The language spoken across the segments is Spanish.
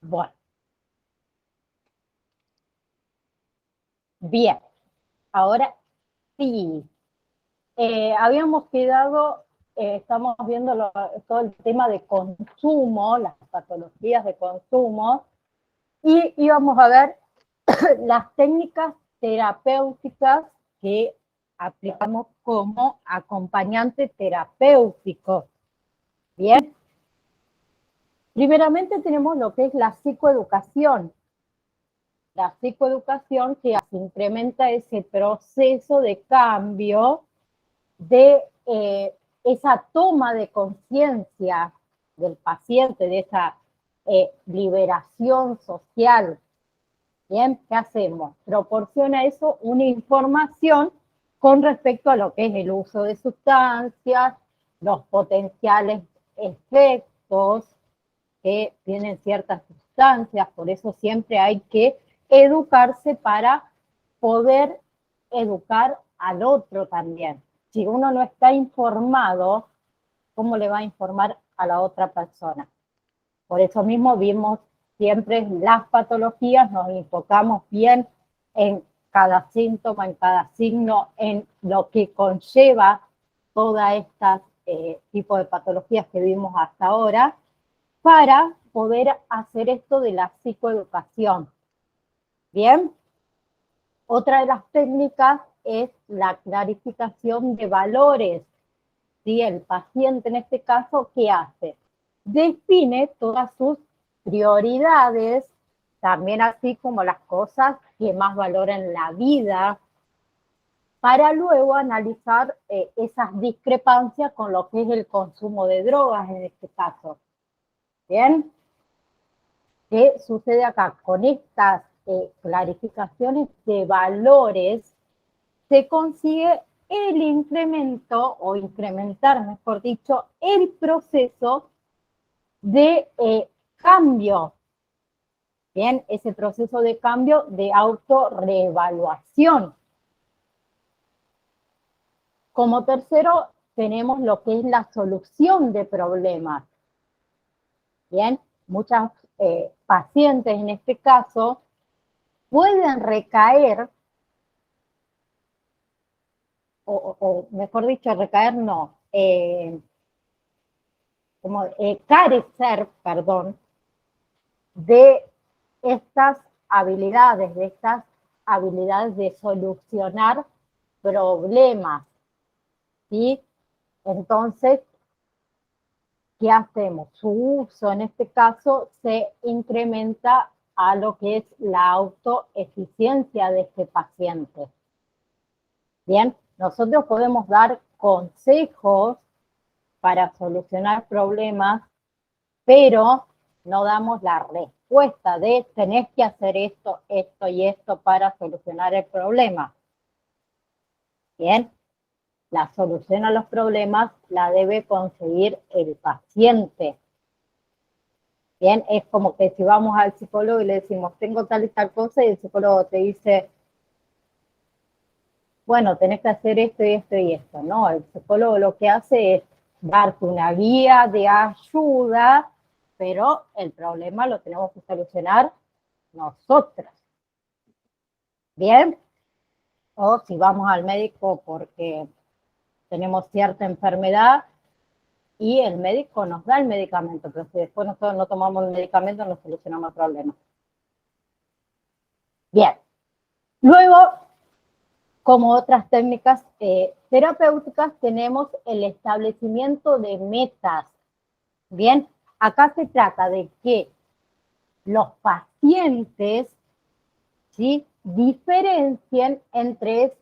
Bueno, bien, ahora sí. Habíamos quedado, estamos viendo todo el tema de consumo, las patologías de consumo, y íbamos a ver las técnicas terapéuticas que aplicamos como acompañante terapéutico. Bien, primeramente tenemos lo que es la psicoeducación. La psicoeducación que incrementa ese proceso de cambio de esa toma de conciencia del paciente, de esa liberación social. Bien, ¿qué hacemos? Proporciona eso una información con respecto a lo que es el uso de sustancias, los potenciales efectos que tienen ciertas sustancias, por eso siempre hay que educarse para poder educar al otro también. Si uno no está informado, ¿cómo le va a informar a la otra persona? Por eso mismo vimos siempre las patologías, nos enfocamos bien en cada síntoma, en cada signo, en lo que conlleva todas estas tipos de patologías que vimos hasta ahora, para poder hacer esto de la psicoeducación. Bien, otra de las técnicas es la clarificación de valores. ¿Sí? El paciente en este caso, ¿qué hace? Define todas sus prioridades, también así como las cosas que más valoran en la vida, para luego analizar esas discrepancias con lo que es el consumo de drogas en este caso. ¿Bien? ¿Qué sucede acá? Con estas clarificaciones de valores se consigue el incremento, o incrementar, mejor dicho, el proceso de cambio. Bien, ese proceso de cambio de autorreevaluación. Como tercero, tenemos lo que es la solución de problemas. Bien, muchas pacientes en este caso pueden recaer, o mejor dicho, recaer no, carecer, perdón, de estas habilidades, de solucionar problemas, ¿sí? Entonces, ¿qué hacemos? Su uso, en este caso, se incrementa a lo que es la autoeficiencia de este paciente. Bien, nosotros podemos dar consejos para solucionar problemas, pero no damos la respuesta de tenés que hacer esto, esto y esto para solucionar el problema. Bien, la solución a los problemas la debe conseguir el paciente. Bien, es como que si vamos al psicólogo y le decimos, tengo tal y tal cosa, y el psicólogo te dice, bueno, tenés que hacer esto y esto y esto. No, el psicólogo lo que hace es darte una guía de ayuda, pero el problema lo tenemos que solucionar nosotros. Bien, o si vamos al médico porque tenemos cierta enfermedad y el médico nos da el medicamento, pero si después nosotros no tomamos el medicamento no solucionamos el problema. Bien, luego, como otras técnicas terapéuticas, tenemos el establecimiento de metas. Bien, acá se trata de que los pacientes, ¿sí?, diferencien entre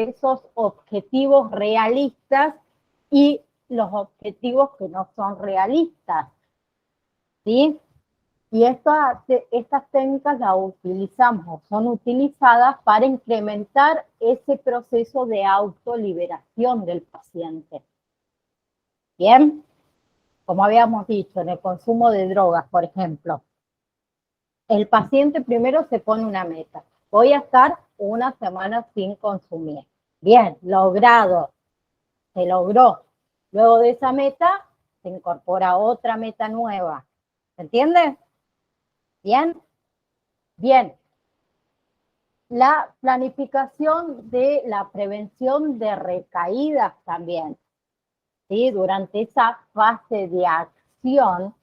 esos objetivos realistas y los objetivos que no son realistas, ¿sí? Y estas técnicas las utilizamos, son utilizadas para incrementar ese proceso de autoliberación del paciente. Bien, como habíamos dicho, en el consumo de drogas, por ejemplo, el paciente primero se pone una meta. Voy a estar una semana sin consumir. Bien, logrado, se logró. Luego de esa meta se incorpora otra meta nueva. ¿Se entiende? ¿Bien? Bien. La planificación de la prevención de recaídas también, ¿sí? Durante esa fase de acción,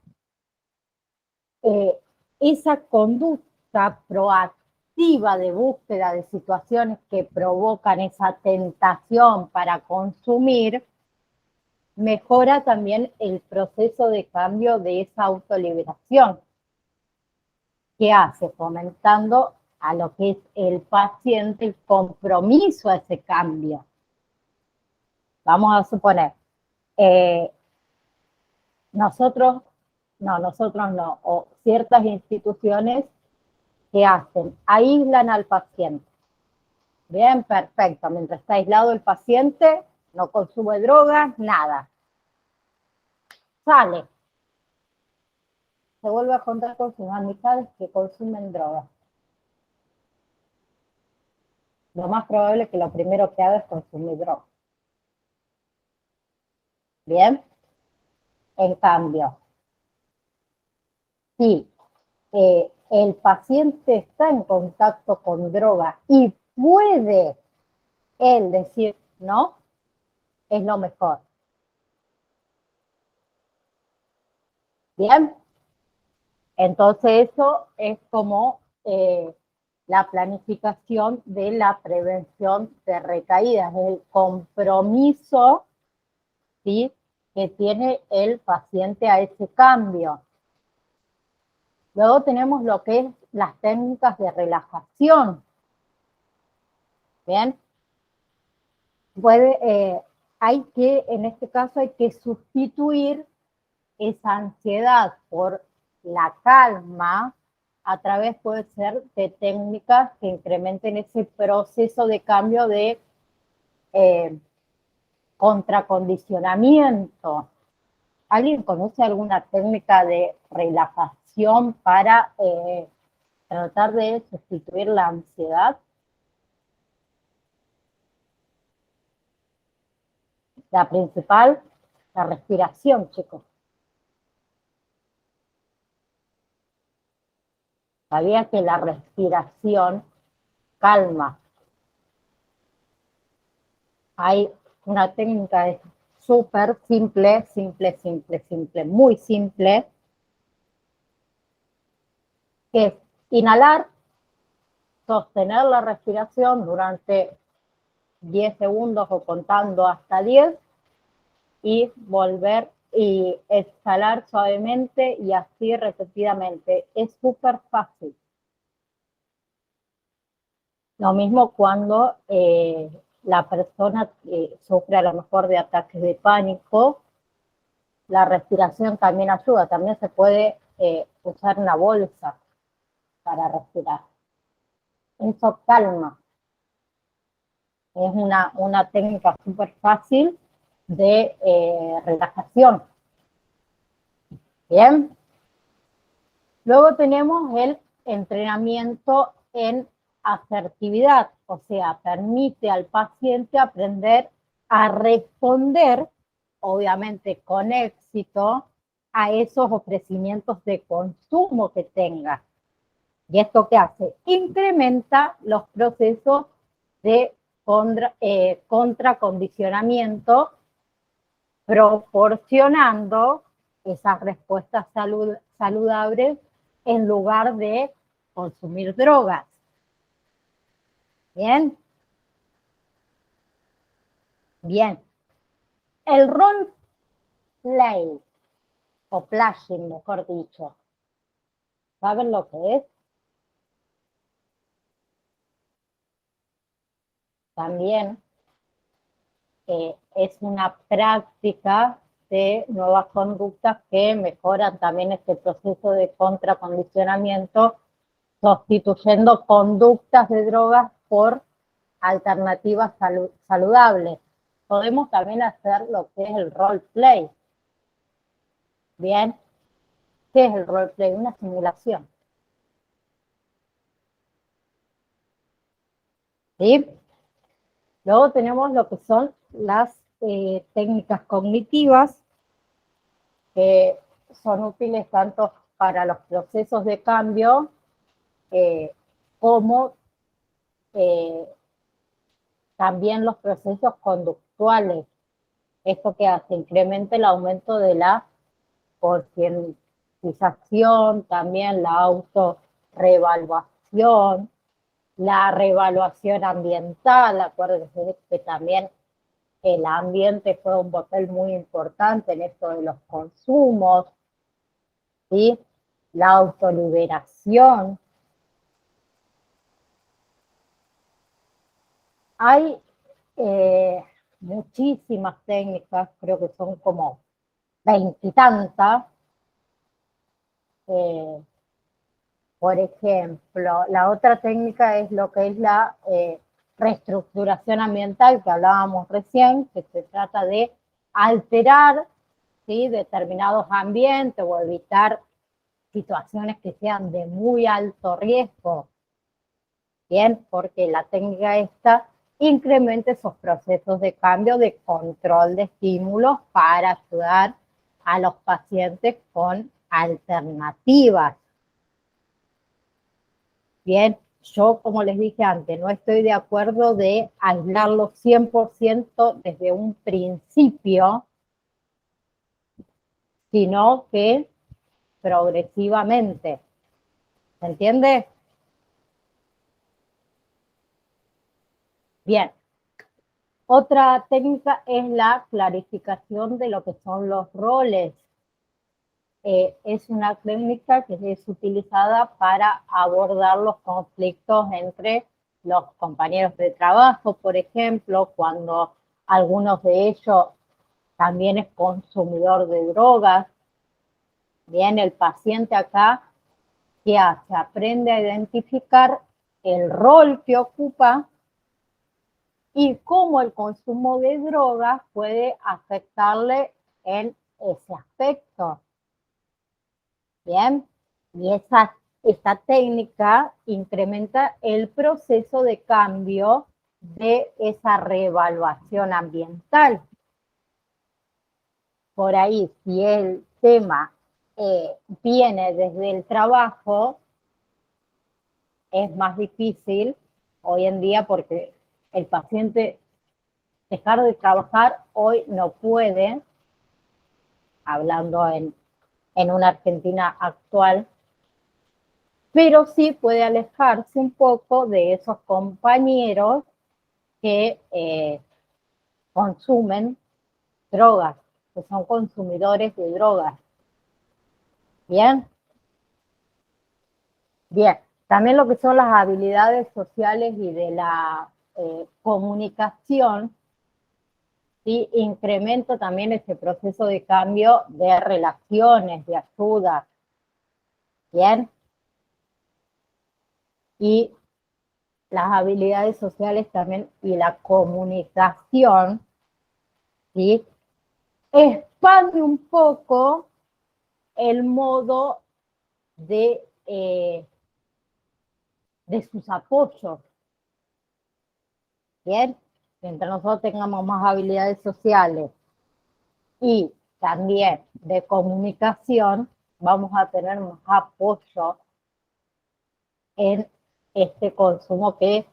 esa conducta proactiva de búsqueda de situaciones que provocan esa tentación para consumir, mejora también el proceso de cambio de esa autoliberación. ¿Qué hace? Fomentando a lo que es el paciente el compromiso a ese cambio. Vamos a suponer, eh, nosotros no, o ciertas instituciones que hacen, aíslan al paciente. Bien, perfecto, mientras está aislado el paciente, no consume drogas, nada. Sale, se vuelve a contar con sus amistades que consumen drogas. Lo más probable es que lo primero que haga es consumir drogas. Bien, en cambio, si el paciente está en contacto con droga y puede él decir no, es lo mejor. Bien, entonces eso es como la planificación de la prevención de recaídas, el compromiso, ¿sí?, que tiene el paciente a ese cambio. Luego tenemos lo que es las técnicas de relajación. Bien, en este caso hay que sustituir esa ansiedad por la calma a través, puede ser, de técnicas que incrementen ese proceso de cambio de contracondicionamiento. ¿Alguien conoce alguna técnica de relajación para tratar de sustituir la ansiedad? La principal, la respiración, chicos. Sabía que la respiración calma. Hay una técnica súper simple, muy simple, que es inhalar, sostener la respiración durante 10 segundos o contando hasta 10 y volver y exhalar suavemente y así repetidamente. Es súper fácil. Lo mismo cuando la persona sufre a lo mejor de ataques de pánico, la respiración también ayuda. También se puede usar una bolsa para respirar. Eso calma. Es una técnica súper fácil de relajación. Bien. Luego tenemos el entrenamiento en asertividad, o sea, permite al paciente aprender a responder, obviamente con éxito, a esos ofrecimientos de consumo que tenga. ¿Y esto qué hace? Incrementa los procesos de contracondicionamiento, proporcionando esas respuestas saludables en lugar de consumir drogas. ¿Bien? Bien. El role play, o playing, mejor dicho. ¿Saben lo que es? También es una práctica de nuevas conductas que mejoran también este proceso de contracondicionamiento, sustituyendo conductas de drogas por alternativas saludables. Podemos también hacer lo que es el role play. Bien, ¿qué es el role play? Una simulación. ¿Sí? Luego tenemos lo que son las técnicas cognitivas, que son útiles tanto para los procesos de cambio, como también los procesos conductuales. Esto que hace, incrementa el aumento de la concientización, también la autorreevaluación, la reevaluación ambiental. Acuérdense que también el ambiente juega un papel muy importante en esto de los consumos, ¿sí? La autoliberación. Hay muchísimas técnicas, creo que son como veintitantas. Por ejemplo, la otra técnica es lo que es la reestructuración ambiental, que hablábamos recién, que se trata de alterar, ¿sí?, determinados ambientes o evitar situaciones que sean de muy alto riesgo. Bien, porque la técnica esta incrementa esos procesos de cambio, de control de estímulos para ayudar a los pacientes con alternativas. Bien, yo, como les dije antes, no estoy de acuerdo de aislarlo 100% desde un principio, sino que progresivamente. ¿Se entiende? Bien. Otra técnica es la clarificación de lo que son los roles. Es una técnica que es utilizada para abordar los conflictos entre los compañeros de trabajo, por ejemplo, cuando algunos de ellos también es consumidor de drogas. Bien, el paciente acá, ¿qué hace? Aprende a identificar el rol que ocupa y cómo el consumo de drogas puede afectarle en ese aspecto. Bien, y esta técnica incrementa el proceso de cambio de esa reevaluación ambiental. Por ahí, si el tema viene desde el trabajo, es más difícil hoy en día porque el paciente dejar de trabajar hoy no puede, hablando en una Argentina actual, pero sí puede alejarse un poco de esos compañeros que consumen drogas, que son consumidores de drogas. ¿Bien? Bien. También lo que son las habilidades sociales y de la comunicación, ¿sí?, incrementa también ese proceso de cambio de relaciones, de ayuda. ¿Bien? Y las habilidades sociales también y la comunicación, ¿sí?, expande un poco el modo de sus apoyos. Bien, mientras nosotros tengamos más habilidades sociales y también de comunicación, vamos a tener más apoyo en este consumo que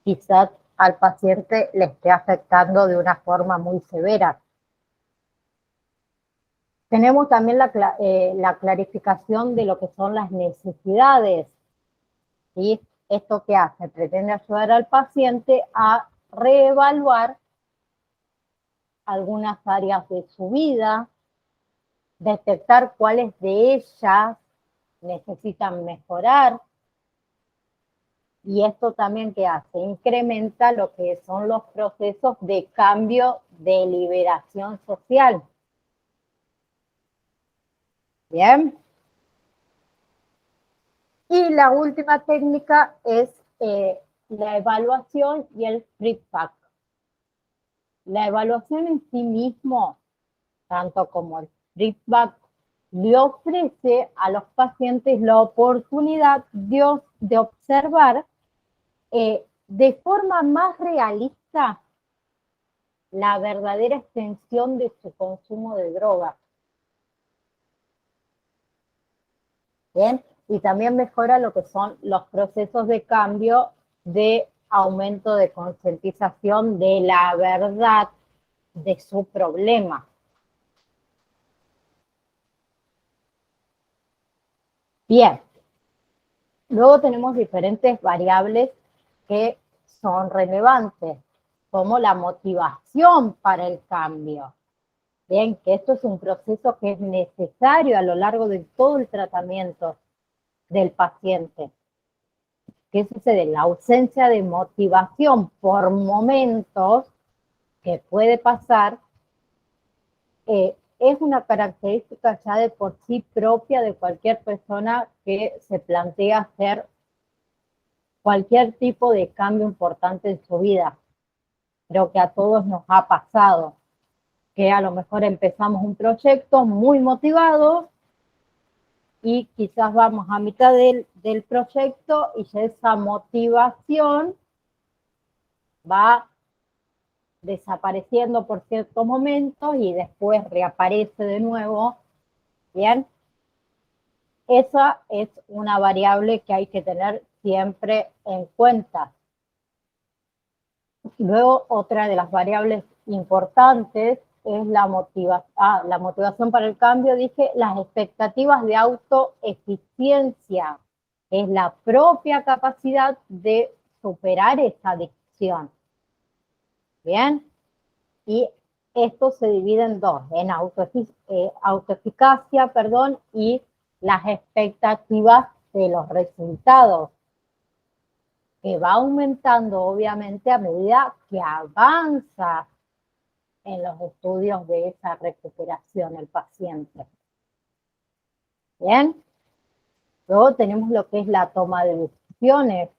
quizás al paciente le esté afectando de una forma muy severa. Tenemos también la clarificación de lo que son las necesidades, ¿sí? ¿Esto qué hace? Pretende ayudar al paciente a reevaluar algunas áreas de su vida, detectar cuáles de ellas necesitan mejorar. Y esto también, ¿qué hace? Incrementa lo que son los procesos de cambio de liberación social. Bien. Y la última técnica es la evaluación y el feedback. La evaluación en sí mismo, tanto como el feedback, le ofrece a los pacientes la oportunidad de observar de forma más realista la verdadera extensión de su consumo de drogas. ¿bien? Y también mejora lo que son los procesos de cambio de aumento de concientización de la verdad de su problema. Bien, luego tenemos diferentes variables que son relevantes, como la motivación para el cambio. Bien, que esto es un proceso que es necesario a lo largo de todo el tratamiento del paciente. ¿Qué sucede? La ausencia de motivación por momentos que puede pasar es una característica ya de por sí propia de cualquier persona que se plantea hacer cualquier tipo de cambio importante en su vida. Creo que a todos nos ha pasado que a lo mejor empezamos un proyecto muy motivados y quizás vamos a mitad del proyecto y ya esa motivación va desapareciendo por ciertos momentos y después reaparece de nuevo. Bien, esa es una variable que hay que tener siempre en cuenta. Luego, otra de las variables importantes es la motivación para el cambio. Dije, las expectativas de autoeficiencia. Es la propia capacidad de superar esa adicción. Bien, y esto se divide en dos, en autoeficacia, y las expectativas de los resultados, que va aumentando obviamente a medida que avanza en los estudios de esa recuperación el paciente. Bien, luego tenemos lo que es la toma de decisiones,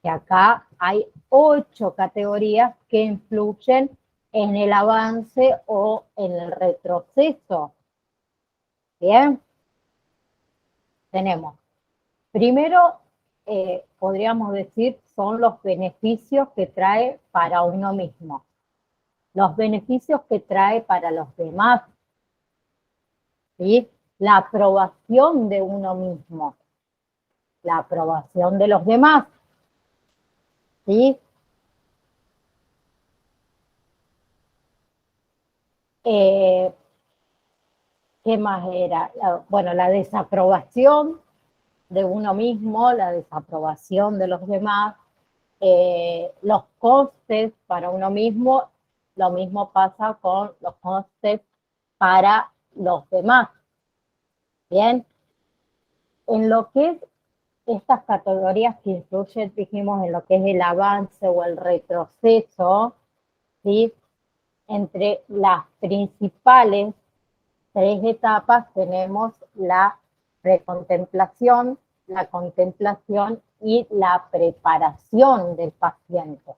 que acá hay 8 categorías que influyen en el avance o en el retroceso. Bien, tenemos, primero, podríamos decir, son los beneficios que trae para uno mismo, los beneficios que trae para los demás, ¿sí? La aprobación de uno mismo, la aprobación de los demás, ¿sí? ¿Qué más era? Bueno, la desaprobación de uno mismo, la desaprobación de los demás, los costes para uno mismo, lo mismo pasa con los costes para los demás. Bien, en lo que es estas categorías que influyen, dijimos, en lo que es el avance o el retroceso, ¿sí? Entre las principales 3 etapas tenemos la precontemplación, la contemplación y la preparación del paciente.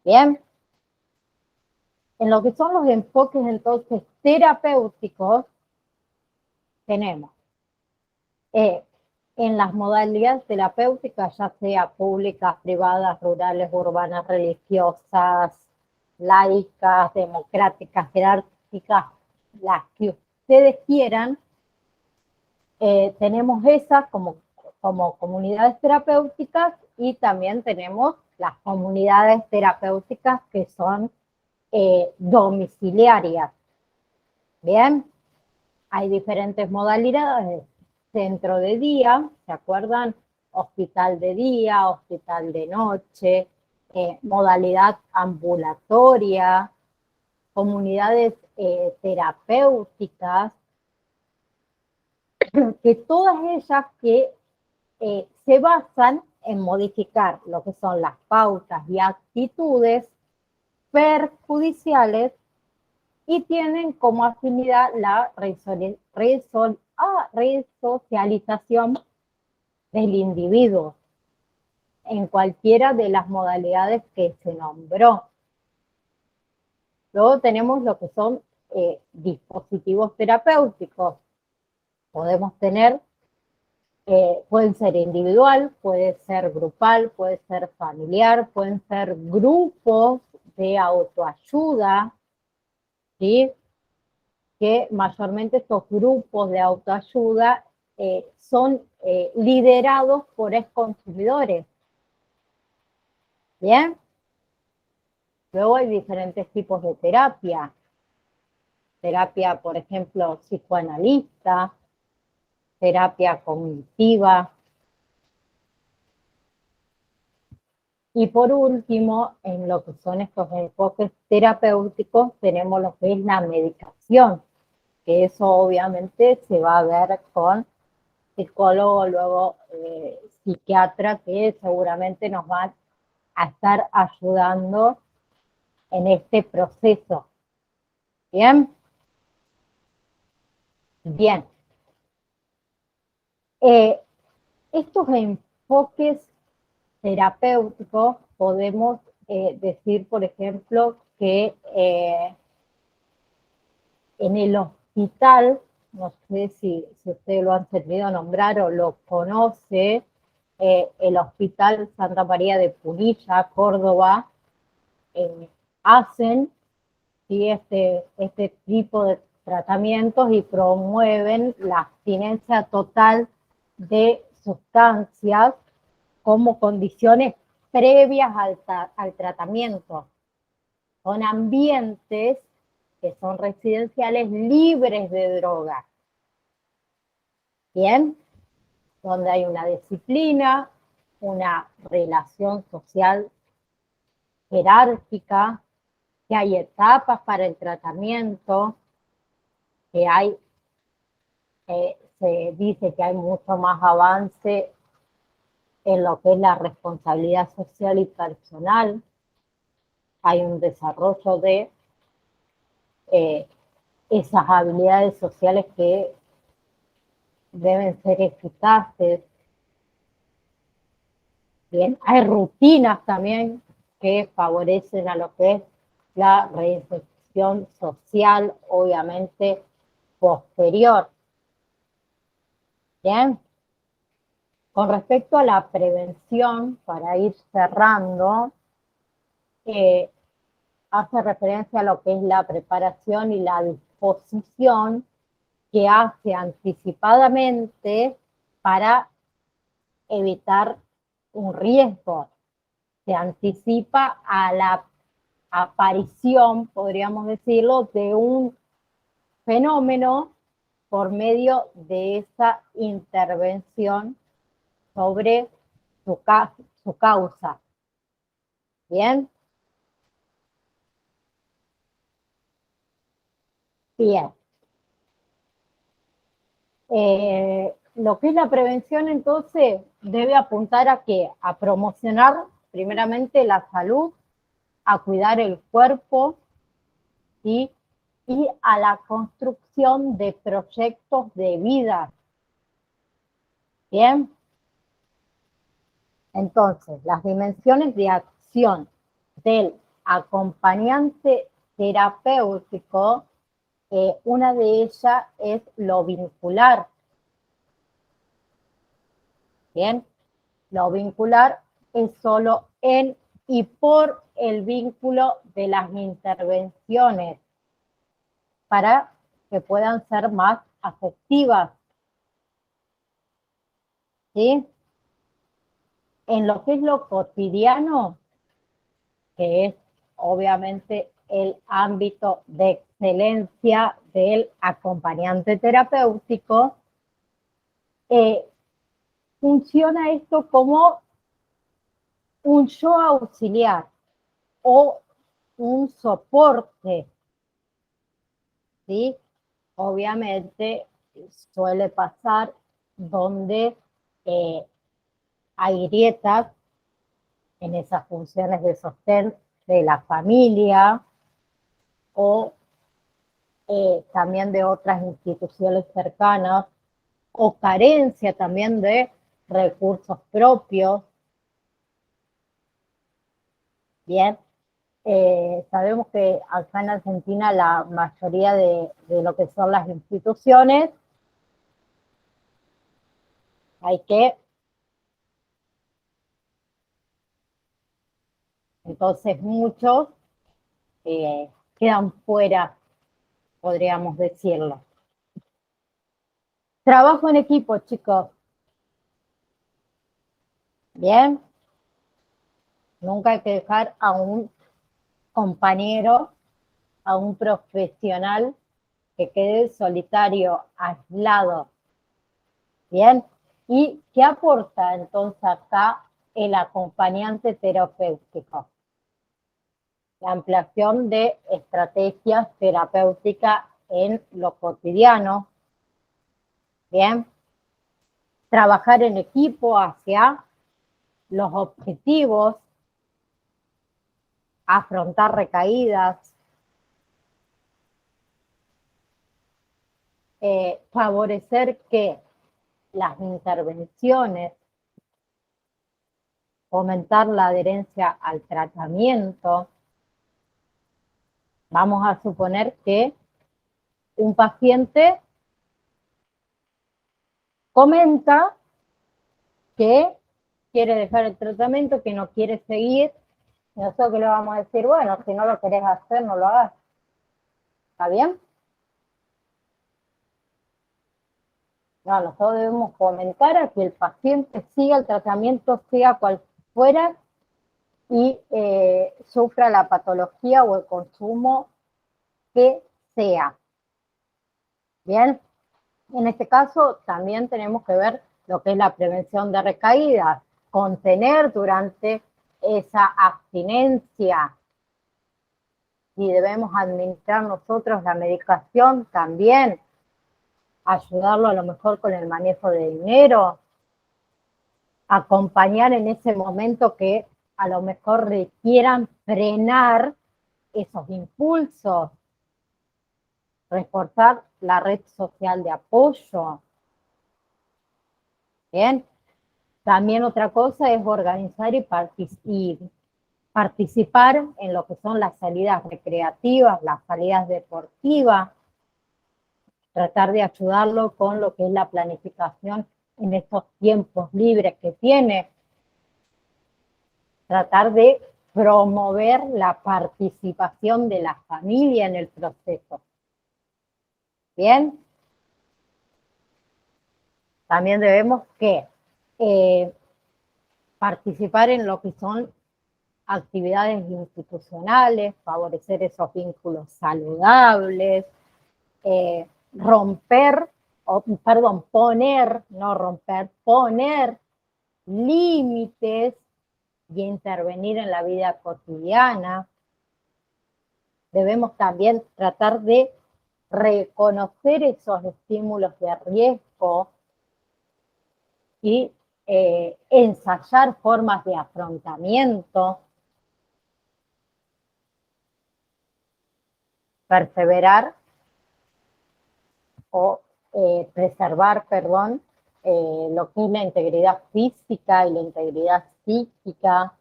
Bien, en lo que son los enfoques entonces terapéuticos, tenemos en las modalidades terapéuticas, ya sea públicas, privadas, rurales, urbanas, religiosas, laicas, democráticas, jerárquicas, las que ustedes quieran, tenemos esas como comunidades terapéuticas y también tenemos las comunidades terapéuticas que son domiciliarias. Bien, hay diferentes modalidades. Centro de día, ¿se acuerdan? Hospital de día, hospital de noche, modalidad ambulatoria, comunidades terapéuticas, que todas ellas que se basan en modificar lo que son las pautas y actitudes perjudiciales y tienen como afinidad la resocialización del individuo en cualquiera de las modalidades que se nombró. Luego tenemos lo que son dispositivos terapéuticos. Podemos tener, pueden ser individual, puede ser grupal, puede ser familiar, pueden ser grupos de autoayuda, ¿sí? que mayormente estos grupos de autoayuda son liderados por exconsumidores. ¿Bien? Luego hay diferentes tipos de terapia. Terapia, por ejemplo, psicoanalista, terapia cognitiva. Y por último, en lo que son estos enfoques terapéuticos, tenemos lo que es la medicación, que eso obviamente se va a ver con psicólogo, luego psiquiatra, que seguramente nos van a estar ayudando en este proceso. ¿Bien? Bien. Estos enfoques terapéuticos podemos decir, por ejemplo, que en el hospital, no sé si ustedes lo han tenido a nombrar o lo conoce, el Hospital Santa María de Punilla, Córdoba, hacen ¿sí? este tipo de tratamientos y promueven la abstinencia total de sustancias como condiciones previas al tratamiento. Son ambientes que son residenciales libres de drogas. ¿Bien? Donde hay una disciplina, una relación social jerárquica, que hay etapas para el tratamiento, que hay, se dice que hay mucho más avance en lo que es la responsabilidad social y personal, hay un desarrollo de esas habilidades sociales que deben ser eficaces. Bien, hay rutinas también que favorecen a lo que es la reinserción social, obviamente posterior. Bien, con respecto a la prevención, para ir cerrando, hace referencia a lo que es la preparación y la disposición que hace anticipadamente para evitar un riesgo. Se anticipa a la aparición, podríamos decirlo, de un fenómeno por medio de esa intervención sobre su causa. ¿Bien? Bien. Lo que es la prevención, entonces, debe apuntar a qué? A promocionar, primeramente, la salud, a cuidar el cuerpo, ¿sí? Y a la construcción de proyectos de vida. Bien. Entonces, las dimensiones de acción del acompañante terapéutico, una de ellas es lo vincular. Bien, lo vincular es solo en y por el vínculo de las intervenciones para que puedan ser más afectivas. ¿Sí? En lo que es lo cotidiano, que es obviamente el ámbito de excelencia del acompañante terapéutico, funciona esto como un yo auxiliar o un soporte, ¿sí? Obviamente suele pasar donde hay grietas en esas funciones de sostén de la familia o también de otras instituciones cercanas, o carencia también de recursos propios. Bien, sabemos que acá en Argentina la mayoría de lo que son las instituciones hay que, entonces muchos quedan fuera podríamos decirlo. Trabajo en equipo, chicos. Bien. Nunca hay que dejar a un compañero, a un profesional que quede solitario, aislado. Bien. ¿Y qué aporta entonces acá el acompañante terapéutico? La ampliación de estrategias terapéuticas en lo cotidiano. Bien. Trabajar en equipo hacia los objetivos, afrontar recaídas, favorecer que las intervenciones, fomentar la adherencia al tratamiento. Vamos a suponer que un paciente comenta que quiere dejar el tratamiento, que no quiere seguir. Nosotros que le vamos a decir, bueno, si no lo querés hacer, no lo hagas. ¿Está bien? No, nosotros debemos fomentar a que el paciente siga el tratamiento, sea cual fuera, y sufra la patología o el consumo que sea. Bien, en este caso también tenemos que ver lo que es la prevención de recaídas, contener durante esa abstinencia. Y debemos administrar nosotros la medicación también, ayudarlo a lo mejor con el manejo de dinero, acompañar en ese momento que a lo mejor requieran frenar esos impulsos, reforzar la red social de apoyo. Bien, también otra cosa es organizar y participar en lo que son las salidas recreativas, las salidas deportivas, tratar de ayudarlo con lo que es la planificación en estos tiempos libres que tiene, tratar de promover la participación de la familia en el proceso. Bien, también debemos que participar en lo que son actividades institucionales, favorecer esos vínculos saludables, poner límites y intervenir en la vida cotidiana. Debemos también tratar de reconocer esos estímulos de riesgo y ensayar formas de afrontamiento, perseverar o preservar, perdón, lo que es la integridad física y la integridad psíquica.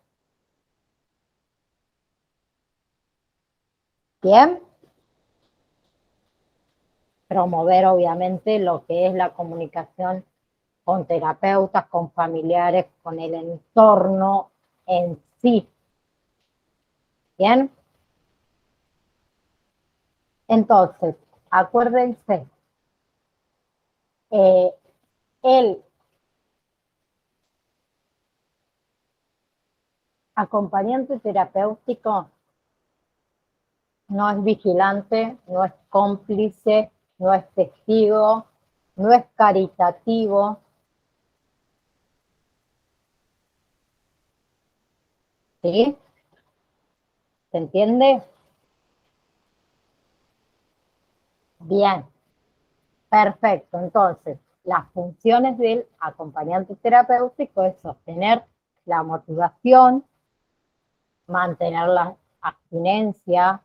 Bien. Promover, obviamente, lo que es la comunicación con terapeutas, con familiares, con el entorno en sí. Bien. Entonces, acuérdense, el acompañante terapéutico no es vigilante, no es cómplice, no es testigo, no es caritativo. ¿Sí? ¿Se entiende? Bien, perfecto. Entonces, las funciones del acompañante terapéutico es sostener la motivación, mantener la abstinencia,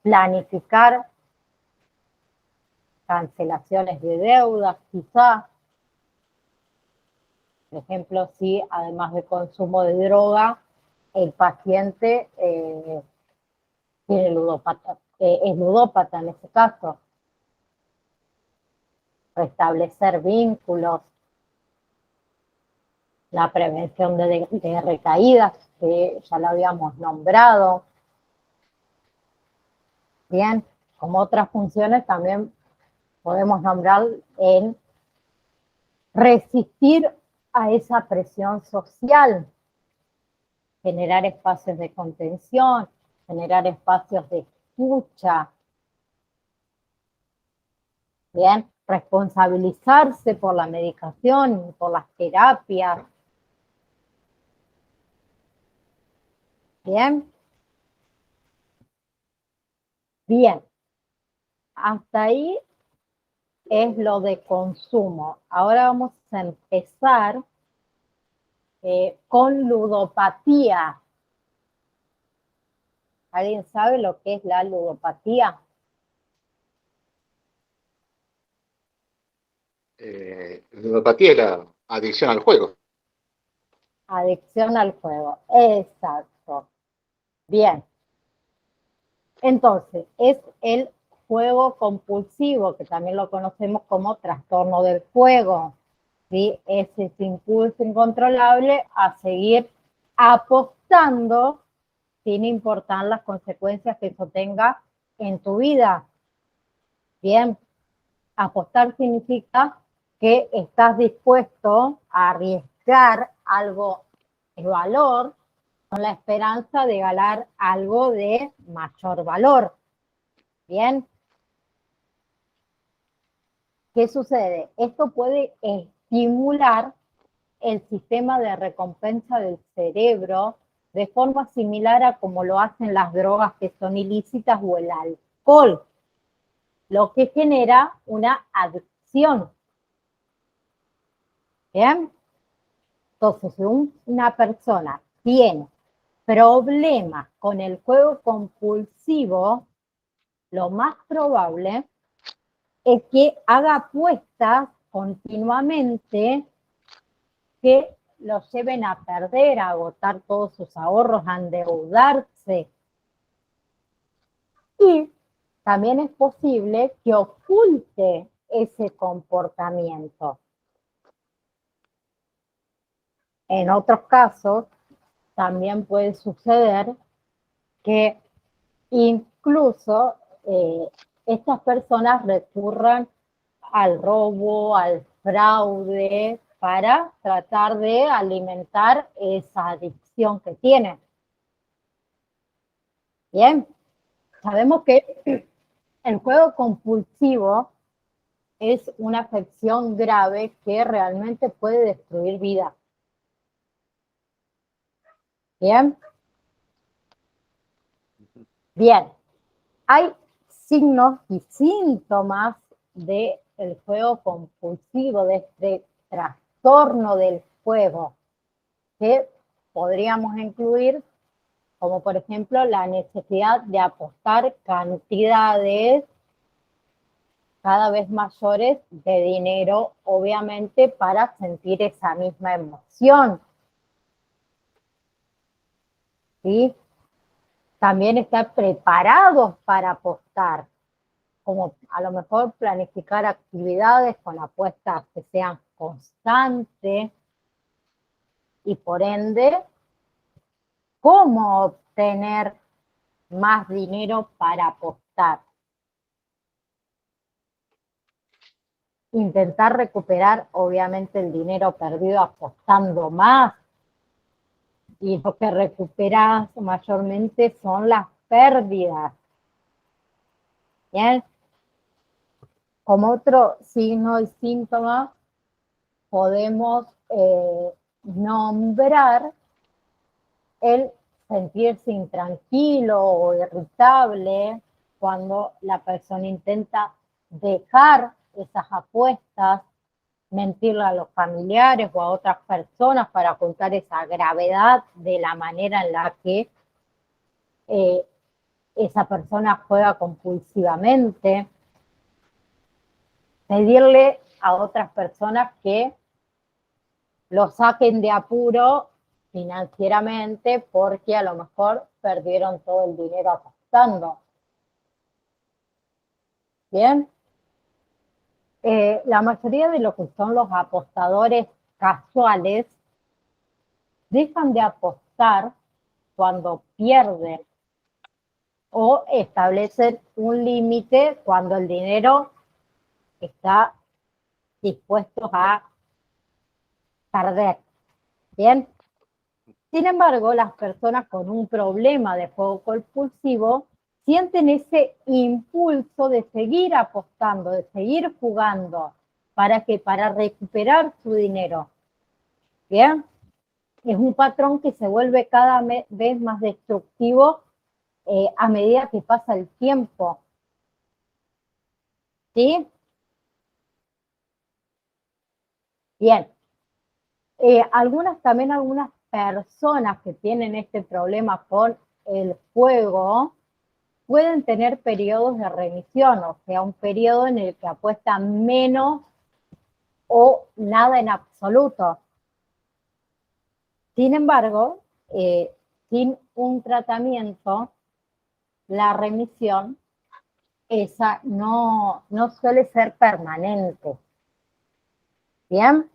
planificar cancelaciones de deudas, quizás. Por ejemplo, si además de consumo de droga, el paciente tiene es ludópata en ese caso. Restablecer vínculos, la prevención de recaídas, que ya lo habíamos nombrado. Bien, como otras funciones también podemos nombrar en resistir a esa presión social, generar espacios de contención, generar espacios de escucha, bien, responsabilizarse por la medicación y por las terapias, bien, bien, hasta ahí es lo de consumo. Ahora vamos a empezar con ludopatía. ¿Alguien sabe lo que es la ludopatía? Ludopatía es la adicción al juego. Adicción al juego. Exacto. Bien. Entonces, es el juego compulsivo, que también lo conocemos como trastorno del juego. ¿Sí? Es ese impulso incontrolable a seguir apostando sin importar las consecuencias que eso tenga en tu vida. Bien, apostar significa que estás dispuesto a arriesgar algo de valor con la esperanza de ganar algo de mayor valor. Bien, ¿qué sucede? Esto puede estimular el sistema de recompensa del cerebro de forma similar a como lo hacen las drogas que son ilícitas o el alcohol, lo que genera una adicción. ¿Bien? Entonces, si una persona tiene problemas con el juego compulsivo, lo más probable es que haga apuestas continuamente que los lleven a perder, a agotar todos sus ahorros, a endeudarse. Y también es posible que oculte ese comportamiento. En otros casos, también puede suceder que incluso estas personas recurran al robo, al fraude, para tratar de alimentar esa adicción que tienen. Bien, sabemos que el juego compulsivo es una afección grave que realmente puede destruir vidas. Bien. Bien. Hay signos y síntomas del juego compulsivo, de este trastorno del juego, que podríamos incluir, como por ejemplo la necesidad de apostar cantidades cada vez mayores de dinero, obviamente para sentir esa misma emoción. ¿Sí? También estar preparados para apostar, como a lo mejor planificar actividades con apuestas que sean constantes y por ende, cómo obtener más dinero para apostar. Intentar recuperar, obviamente, el dinero perdido apostando más. Y lo que recuperas mayormente son las pérdidas. Bien. Como otro signo y síntoma, podemos nombrar el sentirse intranquilo o irritable cuando la persona intenta dejar esas apuestas, mentirle a los familiares o a otras personas para ocultar esa gravedad de la manera en la que esa persona juega compulsivamente, pedirle a otras personas que lo saquen de apuro financieramente porque a lo mejor perdieron todo el dinero apostando. Bien. La mayoría de lo que son los apostadores casuales dejan de apostar cuando pierden. o establecen un límite cuando el dinero está dispuesto a perder. Bien. Sin embargo, las personas con un problema de juego compulsivo sienten ese impulso de seguir apostando, de seguir jugando, para recuperar su dinero. Bien. Es un patrón que se vuelve cada vez más destructivo a medida que pasa el tiempo. ¿Sí? Bien. Algunas personas que tienen este problema con el juego pueden tener periodos de remisión, o sea, un periodo en el que apuestan menos o nada en absoluto. Sin embargo, sin un tratamiento, la remisión esa no suele ser permanente. ¿Bien?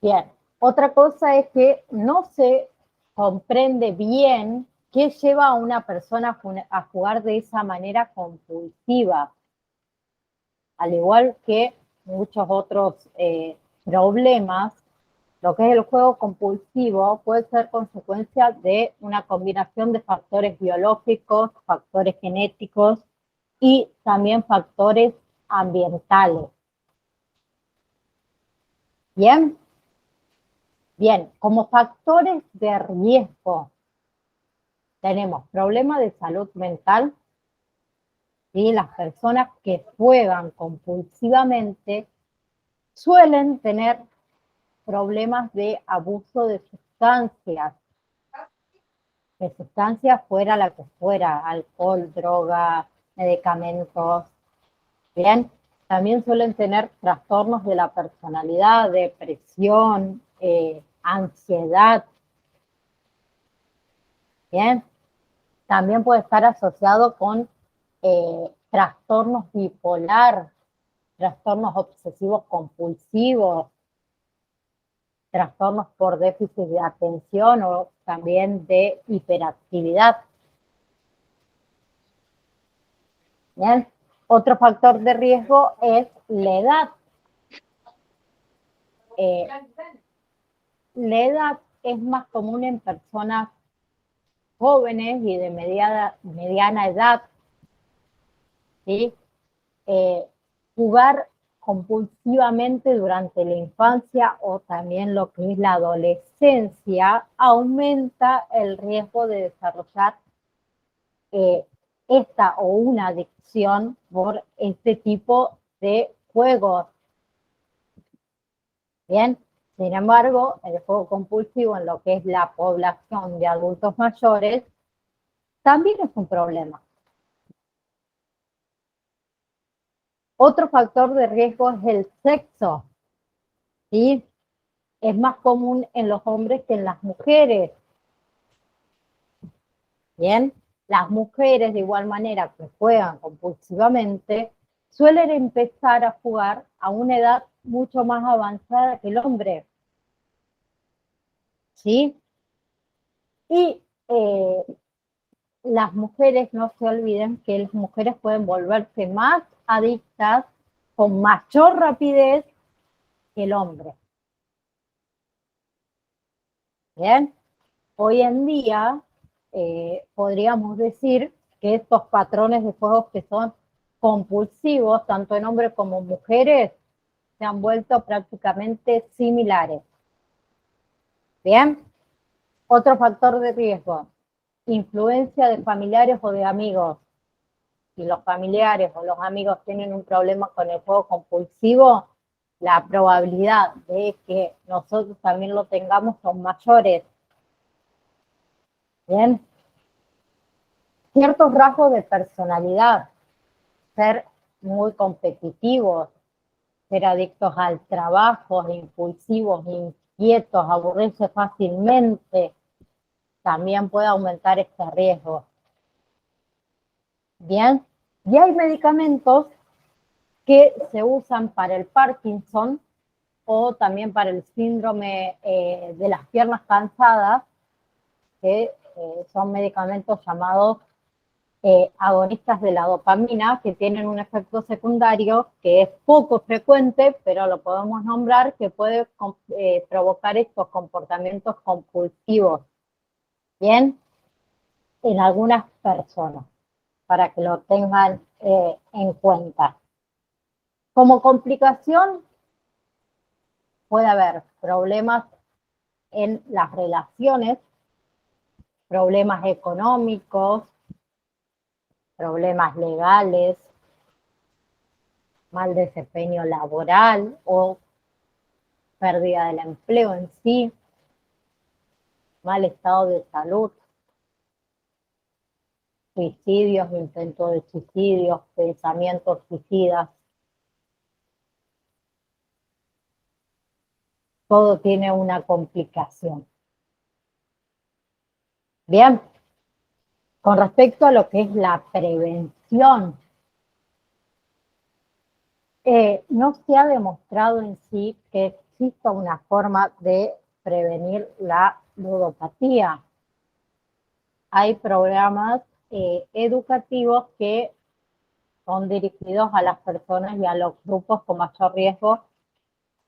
Bien. Otra cosa es que no se comprende bien qué lleva a una persona a jugar de esa manera compulsiva. Al igual que muchos otros problemas, lo que es el juego compulsivo puede ser consecuencia de una combinación de factores biológicos, factores genéticos y también factores ambientales. Bien, bien, como factores de riesgo tenemos problemas de salud mental, y las personas que juegan compulsivamente suelen tener problemas de abuso de sustancias fuera la que fuera, alcohol, droga, medicamentos. Bien, también suelen tener trastornos de la personalidad, depresión, ansiedad. Bien, también puede estar asociado con trastornos bipolar, trastornos obsesivos compulsivos, trastornos por déficit de atención o también de hiperactividad. Bien. Otro factor de riesgo es la edad. La edad es más común en personas jóvenes y de mediana edad. ¿Sí? Jugar compulsivamente durante la infancia o también lo que es la adolescencia aumenta el riesgo de desarrollar esta o una adicción por este tipo de juegos. Bien, sin embargo, el juego compulsivo en lo que es la población de adultos mayores también es un problema. Otro factor de riesgo es el sexo, ¿sí? Es más común en los hombres que en las mujeres. Bien, las mujeres de igual manera que juegan compulsivamente suelen empezar a jugar a una edad mucho más avanzada que el hombre. ¿Sí? Y las mujeres, no se olviden que las mujeres pueden volverse más adictas con mayor rapidez que el hombre. Bien, hoy en día podríamos decir que estos patrones de juegos que son compulsivos, tanto en hombres como mujeres, se han vuelto prácticamente similares. Bien, otro factor de riesgo, influencia de familiares o de amigos. Si los familiares o los amigos tienen un problema con el juego compulsivo, la probabilidad de que nosotros también lo tengamos son mayores. Bien, ciertos rasgos de personalidad, ser muy competitivos, ser adictos al trabajo, impulsivos, inquietos, aburrirse fácilmente, también puede aumentar este riesgo. Bien, y hay medicamentos que se usan para el Parkinson o también para el síndrome de las piernas cansadas, que son medicamentos llamados agonistas de la dopamina, que tienen un efecto secundario que es poco frecuente, pero lo podemos nombrar, que puede provocar estos comportamientos compulsivos, ¿bien? En algunas personas, para que lo tengan en cuenta. Como complicación, puede haber problemas en las relaciones, problemas económicos, problemas legales, mal desempeño laboral o pérdida del empleo en sí, mal estado de salud, suicidios, intentos de suicidios, pensamientos suicidas. Todo tiene una complicación. Bien, con respecto a lo que es la prevención, no se ha demostrado en sí que exista una forma de prevenir la ludopatía. Hay programas educativos que son dirigidos a las personas y a los grupos con mayor riesgo,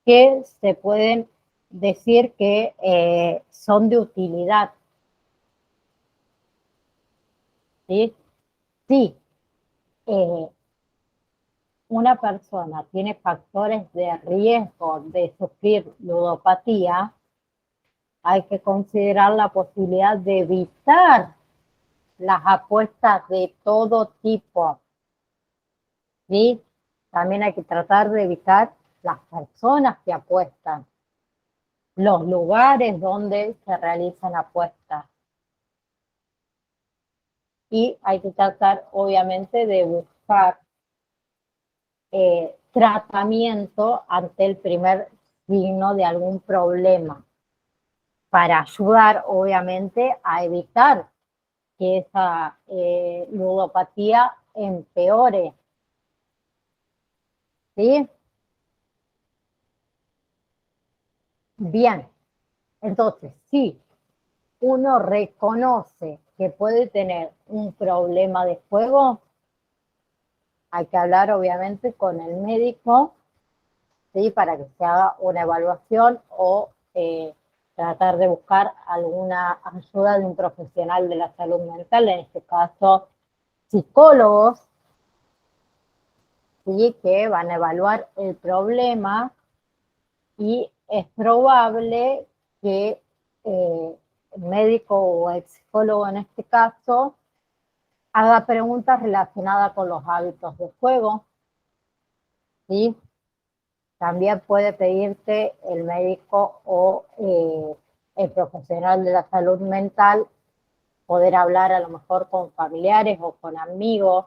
que se pueden decir que son de utilidad. ¿Sí? Sí, una persona tiene factores de riesgo de sufrir ludopatía, hay que considerar la posibilidad de evitar las apuestas de todo tipo. ¿Sí? También hay que tratar de evitar las personas que apuestan, los lugares donde se realizan apuestas. Y hay que tratar, obviamente, de buscar tratamiento ante el primer signo de algún problema, para ayudar, obviamente, a evitar que esa ludopatía empeore. ¿Sí? Bien, entonces, si uno reconoce que puede tener un problema de juego, hay que hablar, obviamente, con el médico, ¿sí? Para que se haga una evaluación o tratar de buscar alguna ayuda de un profesional de la salud mental, en este caso psicólogos, ¿sí? Que van a evaluar el problema, y es probable que el médico o el psicólogo en este caso haga preguntas relacionadas con los hábitos de juego, ¿sí? También puede pedirte el médico o el profesional de la salud mental poder hablar a lo mejor con familiares o con amigos.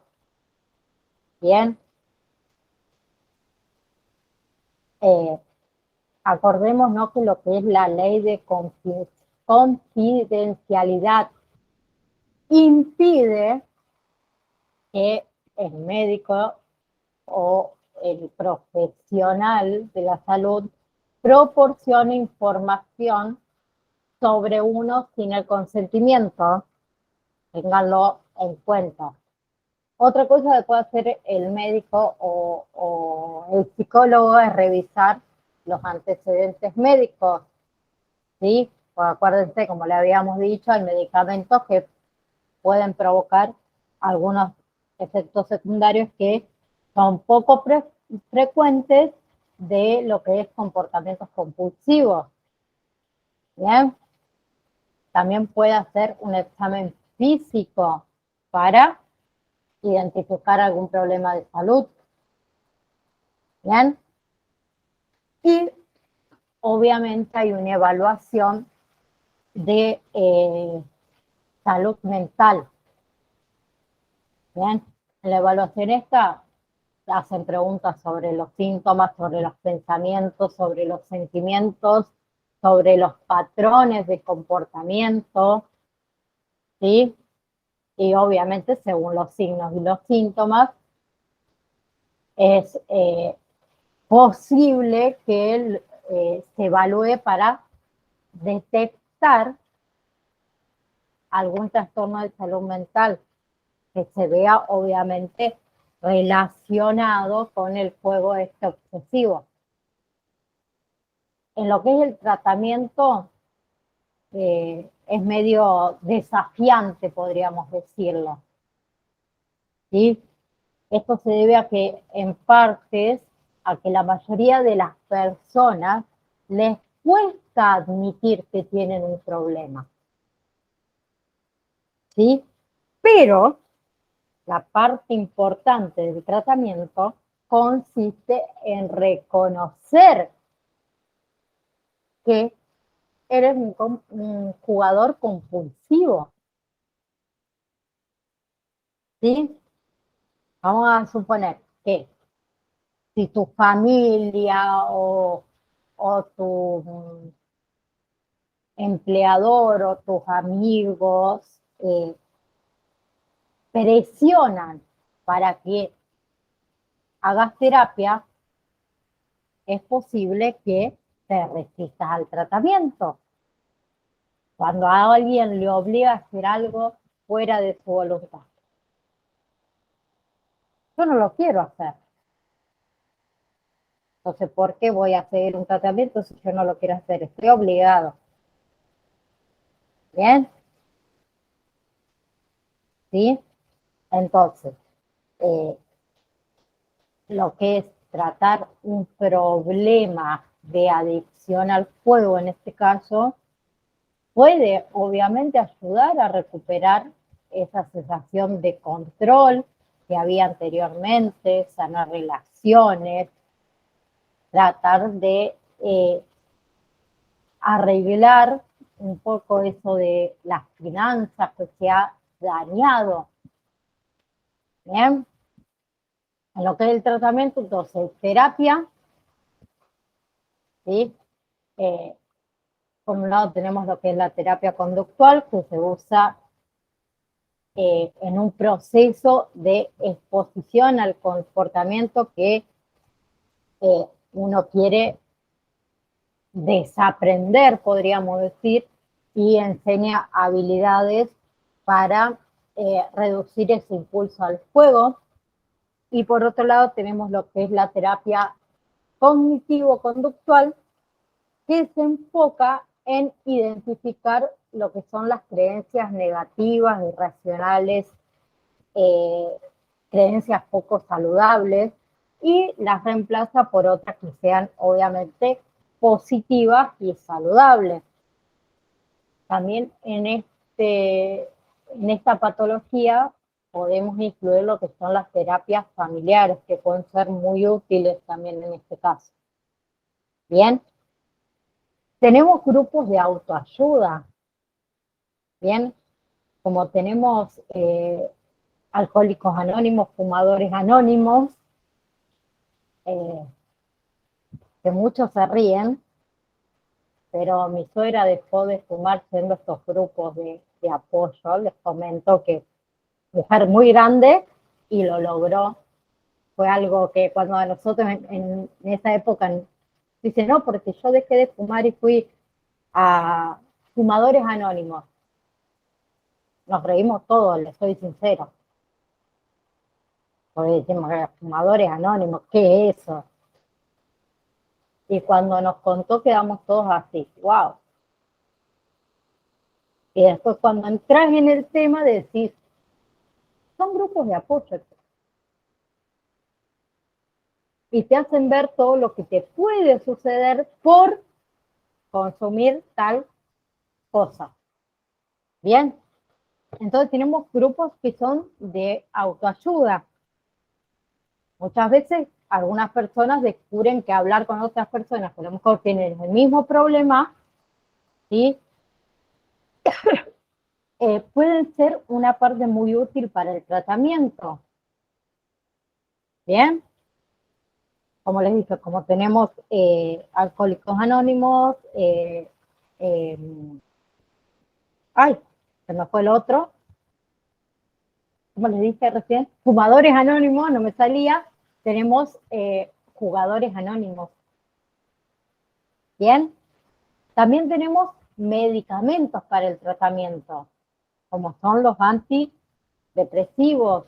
Bien. Acordémonos que lo que es la ley de confidencialidad impide que el médico o el profesional de la salud proporcione información sobre uno sin el consentimiento. Ténganlo en cuenta. Otra cosa que puede hacer el médico o el psicólogo es revisar los antecedentes médicos, ¿sí? Pues acuérdense, como le habíamos dicho, hay medicamentos que pueden provocar algunos efectos secundarios que son poco frecuentes de lo que es comportamientos compulsivos. Bien. También puede hacer un examen físico para identificar algún problema de salud. Bien. Y obviamente hay una evaluación de salud mental. Bien. En la evaluación esta hacen preguntas sobre los síntomas, sobre los pensamientos, sobre los sentimientos, sobre los patrones de comportamiento, ¿sí? Y obviamente según los signos y los síntomas es posible que se evalúe para detectar algún trastorno de salud mental que se vea obviamente relacionado con el juego este obsesivo. En lo que es el tratamiento, es medio desafiante, podríamos decirlo, ¿sí? Esto se debe a que, en partes, a que la mayoría de las personas les cuesta admitir que tienen un problema, ¿sí? Pero la parte importante del tratamiento consiste en reconocer que eres un jugador compulsivo, ¿sí? Vamos a suponer que si tu familia o tu empleador o tus amigos presionan para que hagas terapia, es posible que te resistas al tratamiento. Cuando a alguien le obliga a hacer algo fuera de su voluntad. Yo no lo quiero hacer. Entonces, ¿por qué voy a hacer un tratamiento si yo no lo quiero hacer? Estoy obligado. ¿Bien? ¿Sí? Entonces, lo que es tratar un problema de adicción al juego, en este caso, puede obviamente ayudar a recuperar esa sensación de control que había anteriormente, sanar relaciones, tratar de arreglar un poco eso de las finanzas que se ha dañado. Bien, en lo que es el tratamiento, entonces, terapia, ¿sí? Por un lado tenemos lo que es la terapia conductual, que se usa en un proceso de exposición al comportamiento que uno quiere desaprender, podríamos decir, y enseña habilidades para reducir ese impulso al juego. Y por otro lado tenemos lo que es la terapia cognitivo-conductual, que se enfoca en identificar lo que son las creencias negativas, irracionales, creencias poco saludables, y las reemplaza por otras que sean obviamente positivas y saludables. También en esta patología podemos incluir lo que son las terapias familiares, que pueden ser muy útiles también en este caso. Bien, tenemos grupos de autoayuda. Bien, como tenemos alcohólicos anónimos, fumadores anónimos, que muchos se ríen, pero mi suegra dejó de fumar siendo estos grupos de apoyo. Les comento que mujer muy grande y lo logró. Fue algo que cuando a nosotros en esa época dice, no, porque yo dejé de fumar y fui a fumadores anónimos. Nos reímos todos, les soy sincero. Porque decimos, fumadores anónimos, ¿qué es eso? Y cuando nos contó quedamos todos así, wow. Y después cuando entras en el tema decís, son grupos de apoyo. Y te hacen ver todo lo que te puede suceder por consumir tal cosa. Bien, entonces tenemos grupos que son de autoayuda. Muchas veces algunas personas descubren que hablar con otras personas que a lo mejor tienen el mismo problema, ¿sí? Pueden ser una parte muy útil para el tratamiento. Bien, como les dije, como tenemos alcohólicos anónimos, ay, se me fue el otro, como les dije recién, fumadores anónimos, no me salía, tenemos jugadores anónimos. Bien, también tenemos medicamentos para el tratamiento. como son los antidepresivos.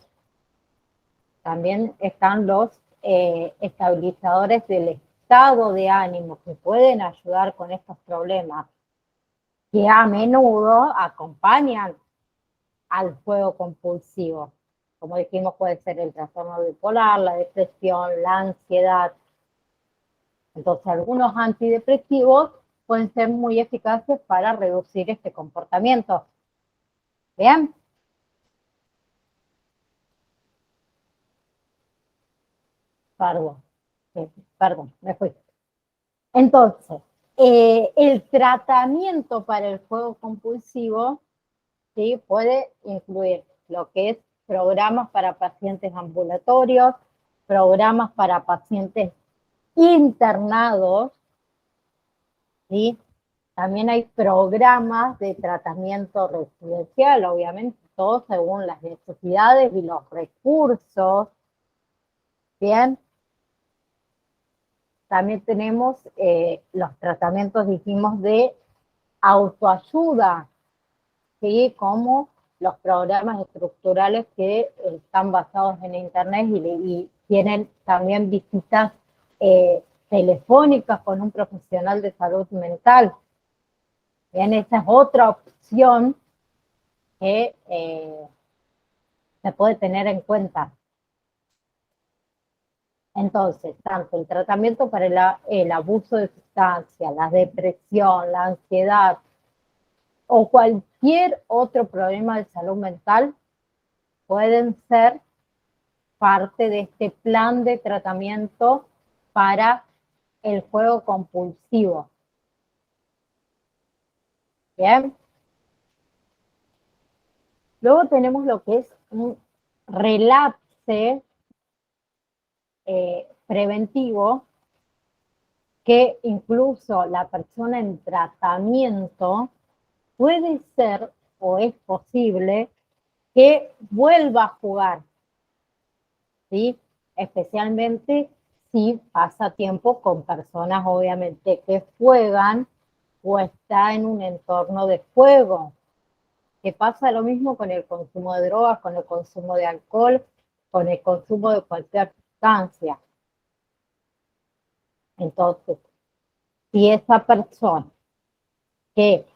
También están los estabilizadores del estado de ánimo que pueden ayudar con estos problemas, que a menudo acompañan al juego compulsivo. Como dijimos, puede ser el trastorno bipolar, la depresión, la ansiedad. Entonces, algunos antidepresivos pueden ser muy eficaces para reducir este comportamiento. ¿Bien? Perdón, me fui. Entonces, el tratamiento para el juego compulsivo, ¿sí?, puede incluir lo que es programas para pacientes ambulatorios, programas para pacientes internados, ¿sí? También hay programas de tratamiento residencial, obviamente, todo según las necesidades y los recursos. Bien. También tenemos los tratamientos, dijimos, de autoayuda, ¿sí?, como los programas estructurales que están basados en Internet y tienen también visitas telefónicas con un profesional de salud mental. Bien, esa es otra opción que se puede tener en cuenta. Entonces, tanto el tratamiento para el abuso de sustancias, la depresión, la ansiedad o cualquier otro problema de salud mental pueden ser parte de este plan de tratamiento para el juego compulsivo. Bien. Luego tenemos lo que es un relapse preventivo, que incluso la persona en tratamiento puede ser o es posible que vuelva a jugar, ¿sí? Especialmente si pasa tiempo con personas, obviamente, que juegan o está en un entorno de juego. Que pasa lo mismo con el consumo de drogas, con el consumo de alcohol, con el consumo de cualquier sustancia. Entonces, si esa persona que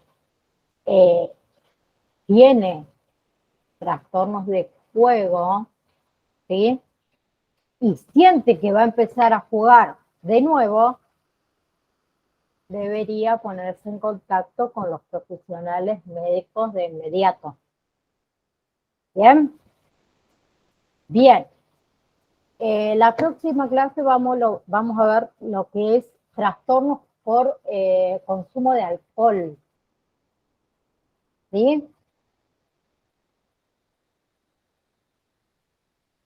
tiene trastornos de juego, ¿sí?, y siente que va a empezar a jugar de nuevo, debería ponerse en contacto con los profesionales médicos de inmediato. ¿Bien? Bien. La próxima clase vamos a ver lo que es trastornos por consumo de alcohol. ¿Sí?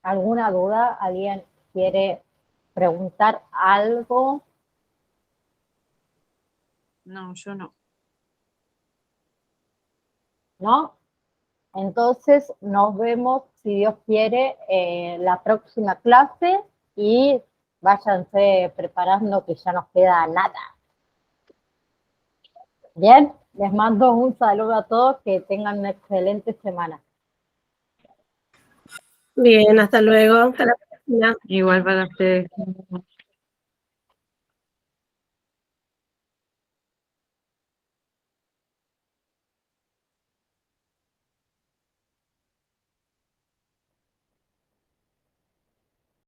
¿Alguna duda? ¿Alguien quiere preguntar algo? No, yo no. ¿No? Entonces nos vemos, si Dios quiere, la próxima clase y váyanse preparando que ya nos queda nada. Bien, les mando un saludo a todos, que tengan una excelente semana. Bien, hasta luego. Hasta la próxima. Igual para ustedes.